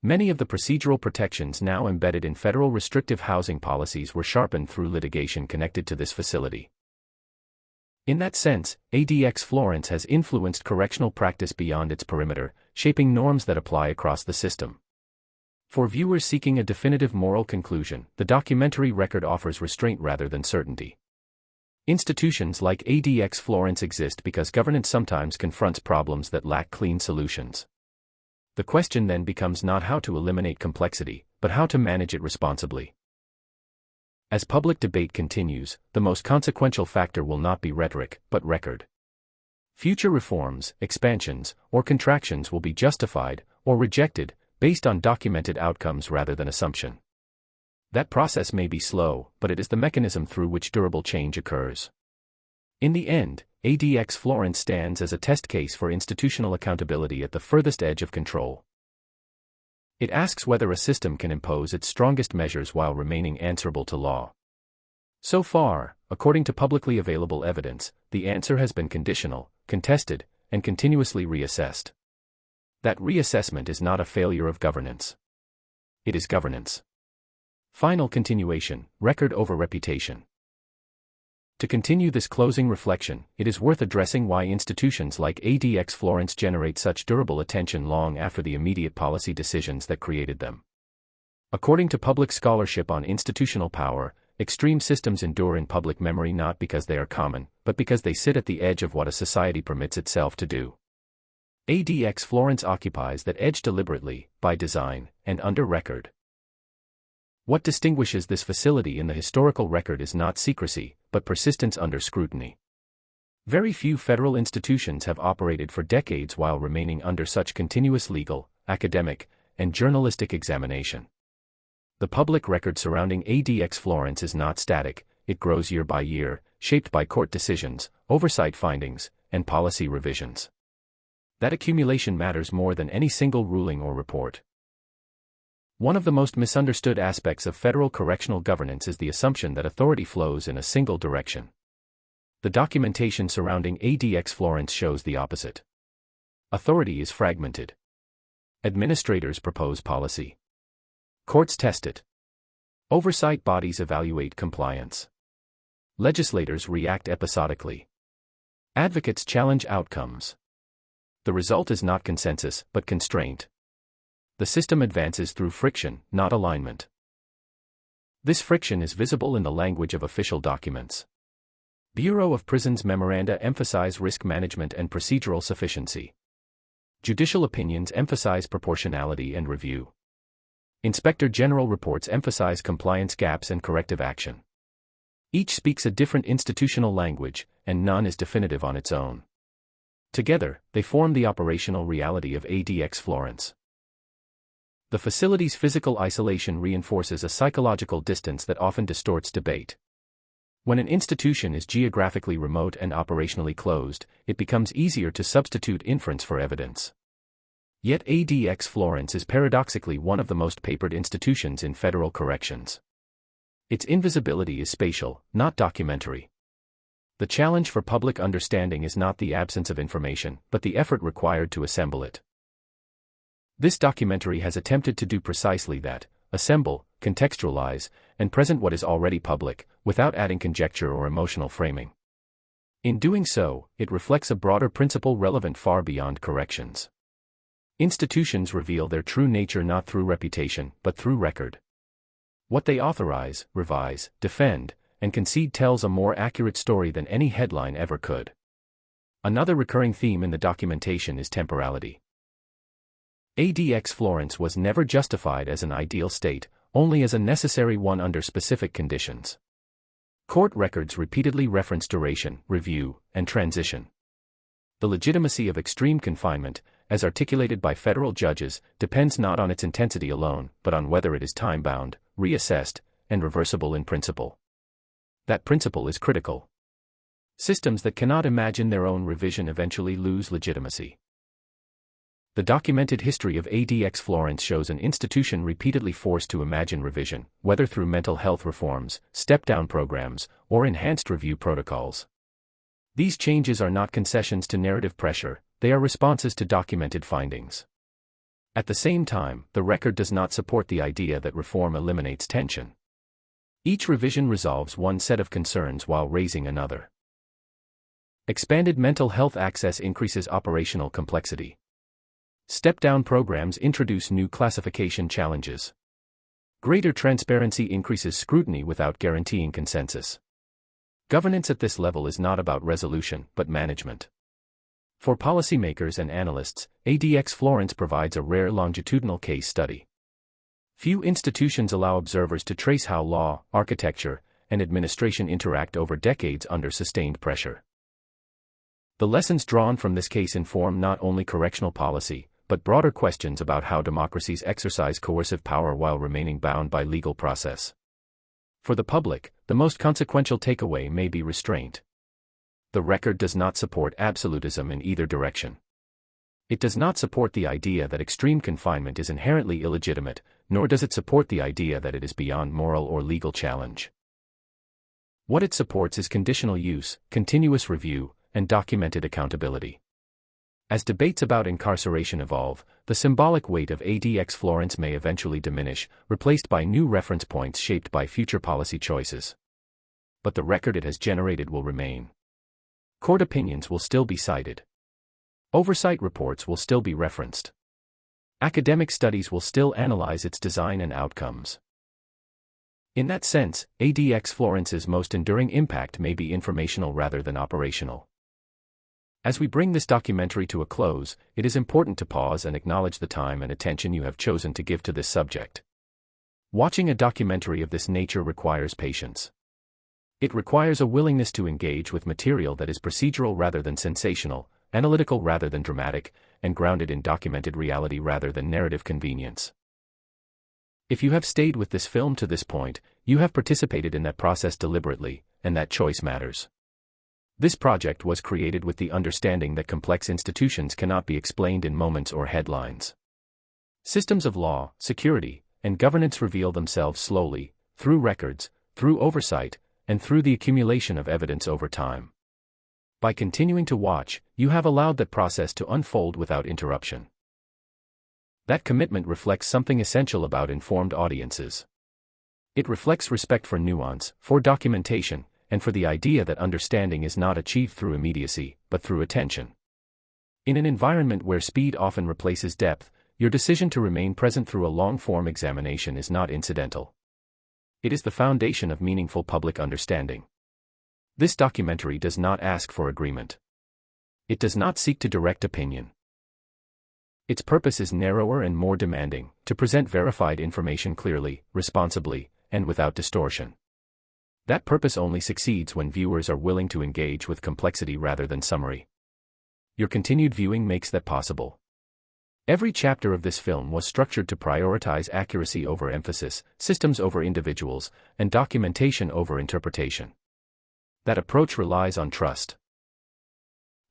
Many of the procedural protections now embedded in federal restrictive housing policies were sharpened through litigation connected to this facility. In that sense, ADX Florence has influenced correctional practice beyond its perimeter, shaping norms that apply across the system. For viewers seeking a definitive moral conclusion, the documentary record offers restraint rather than certainty. Institutions like ADX Florence exist because governance sometimes confronts problems that lack clean solutions. The question then becomes not how to eliminate complexity, but how to manage it responsibly. As public debate continues, the most consequential factor will not be rhetoric, but record. Future reforms, expansions, or contractions will be justified, or rejected, based on documented outcomes rather than assumption. That process may be slow, but it is the mechanism through which durable change occurs. In the end, ADX Florence stands as a test case for institutional accountability at the furthest edge of control. It asks whether a system can impose its strongest measures while remaining answerable to law. So far, according to publicly available evidence, the answer has been conditional, contested, and continuously reassessed. That reassessment is not a failure of governance. It is governance. Final continuation, record over reputation. To continue this closing reflection, it is worth addressing why institutions like ADX Florence generate such durable attention long after the immediate policy decisions that created them. According to public scholarship on institutional power, extreme systems endure in public memory not because they are common, but because they sit at the edge of what a society permits itself to do. ADX Florence occupies that edge deliberately, by design, and under record. What distinguishes this facility in the historical record is not secrecy, but persistence under scrutiny. Very few federal institutions have operated for decades while remaining under such continuous legal, academic, and journalistic examination. The public record surrounding ADX Florence is not static, it grows year by year, shaped by court decisions, oversight findings, and policy revisions. That accumulation matters more than any single ruling or report. One of the most misunderstood aspects of federal correctional governance is the assumption that authority flows in a single direction. The documentation surrounding ADX Florence shows the opposite. Authority is fragmented. Administrators propose policy. Courts test it. Oversight bodies evaluate compliance. Legislators react episodically. Advocates challenge outcomes. The result is not consensus, but constraint. The system advances through friction, not alignment. This friction is visible in the language of official documents. Bureau of Prisons memoranda emphasize risk management and procedural sufficiency. Judicial opinions emphasize proportionality and review. Inspector General reports emphasize compliance gaps and corrective action. Each speaks a different institutional language, and none is definitive on its own. Together, they form the operational reality of ADX Florence. The facility's physical isolation reinforces a psychological distance that often distorts debate. When an institution is geographically remote and operationally closed, it becomes easier to substitute inference for evidence. Yet ADX Florence is paradoxically one of the most papered institutions in federal corrections. Its invisibility is spatial, not documentary. The challenge for public understanding is not the absence of information, but the effort required to assemble it. This documentary has attempted to do precisely that: assemble, contextualize, and present what is already public, without adding conjecture or emotional framing. In doing so, it reflects a broader principle relevant far beyond corrections. Institutions reveal their true nature not through reputation, but through record. What they authorize, revise, defend, and concede tells a more accurate story than any headline ever could. Another recurring theme in the documentation is temporality. ADX Florence was never justified as an ideal state, only as a necessary one under specific conditions. Court records repeatedly reference duration, review, and transition. The legitimacy of extreme confinement, as articulated by federal judges, depends not on its intensity alone, but on whether it is time-bound, reassessed, and reversible in principle. That principle is critical. Systems that cannot imagine their own revision eventually lose legitimacy. The documented history of ADX Florence shows an institution repeatedly forced to imagine revision, whether through mental health reforms, step-down programs, or enhanced review protocols. These changes are not concessions to narrative pressure, they are responses to documented findings. At the same time, the record does not support the idea that reform eliminates tension. Each revision resolves one set of concerns while raising another. Expanded mental health access increases operational complexity. Step-down programs introduce new classification challenges. Greater transparency increases scrutiny without guaranteeing consensus. Governance at this level is not about resolution, but management. For policymakers and analysts, ADX Florence provides a rare longitudinal case study. Few institutions allow observers to trace how law, architecture, and administration interact over decades under sustained pressure. The lessons drawn from this case inform not only correctional policy, but broader questions about how democracies exercise coercive power while remaining bound by legal process. For the public, the most consequential takeaway may be restraint. The record does not support absolutism in either direction. It does not support the idea that extreme confinement is inherently illegitimate, nor does it support the idea that it is beyond moral or legal challenge. What it supports is conditional use, continuous review, and documented accountability. As debates about incarceration evolve, the symbolic weight of ADX Florence may eventually diminish, replaced by new reference points shaped by future policy choices. But the record it has generated will remain. Court opinions will still be cited. Oversight reports will still be referenced. Academic studies will still analyze its design and outcomes. In that sense, ADX Florence's most enduring impact may be informational rather than operational. As we bring this documentary to a close, it is important to pause and acknowledge the time and attention you have chosen to give to this subject. Watching a documentary of this nature requires patience. It requires a willingness to engage with material that is procedural rather than sensational, analytical rather than dramatic, and grounded in documented reality rather than narrative convenience. If you have stayed with this film to this point, you have participated in that process deliberately, and that choice matters. This project was created with the understanding that complex institutions cannot be explained in moments or headlines. Systems of law, security, and governance reveal themselves slowly, through records, through oversight, and through the accumulation of evidence over time. By continuing to watch, you have allowed that process to unfold without interruption. That commitment reflects something essential about informed audiences. It reflects respect for nuance, for documentation, and for the idea that understanding is not achieved through immediacy, but through attention. In an environment where speed often replaces depth, your decision to remain present through a long-form examination is not incidental. It is the foundation of meaningful public understanding. This documentary does not ask for agreement. It does not seek to direct opinion. Its purpose is narrower and more demanding, to present verified information clearly, responsibly, and without distortion. That purpose only succeeds when viewers are willing to engage with complexity rather than summary. Your continued viewing makes that possible. Every chapter of this film was structured to prioritize accuracy over emphasis, systems over individuals, and documentation over interpretation. That approach relies on trust.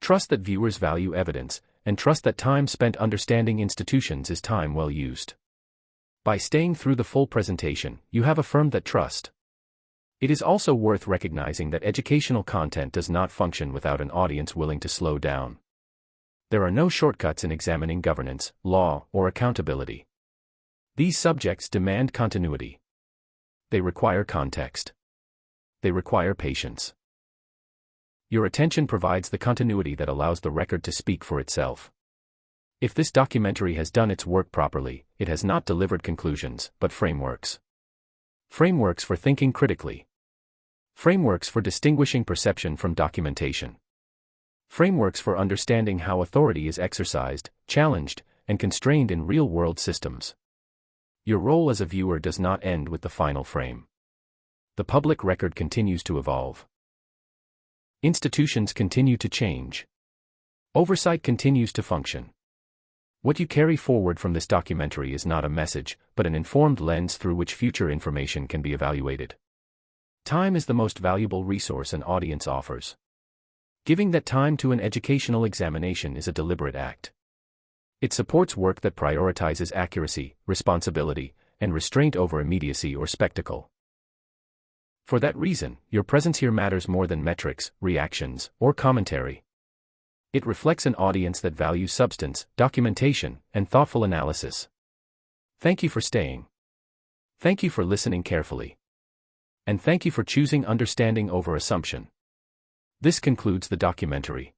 Trust that viewers value evidence, and trust that time spent understanding institutions is time well used. By staying through the full presentation, you have affirmed that trust. It is also worth recognizing that educational content does not function without an audience willing to slow down. There are no shortcuts in examining governance, law, or accountability. These subjects demand continuity. They require context. They require patience. Your attention provides the continuity that allows the record to speak for itself. If this documentary has done its work properly, it has not delivered conclusions, but frameworks. Frameworks for thinking critically. Frameworks for distinguishing perception from documentation. Frameworks for understanding how authority is exercised, challenged, and constrained in real-world systems. Your role as a viewer does not end with the final frame. The public record continues to evolve. Institutions continue to change. Oversight continues to function. What you carry forward from this documentary is not a message, but an informed lens through which future information can be evaluated. Time is the most valuable resource an audience offers. Giving that time to an educational examination is a deliberate act. It supports work that prioritizes accuracy, responsibility, and restraint over immediacy or spectacle. For that reason, your presence here matters more than metrics, reactions, or commentary. It reflects an audience that values substance, documentation, and thoughtful analysis. Thank you for staying. Thank you for listening carefully. And thank you for choosing understanding over assumption. This concludes the documentary.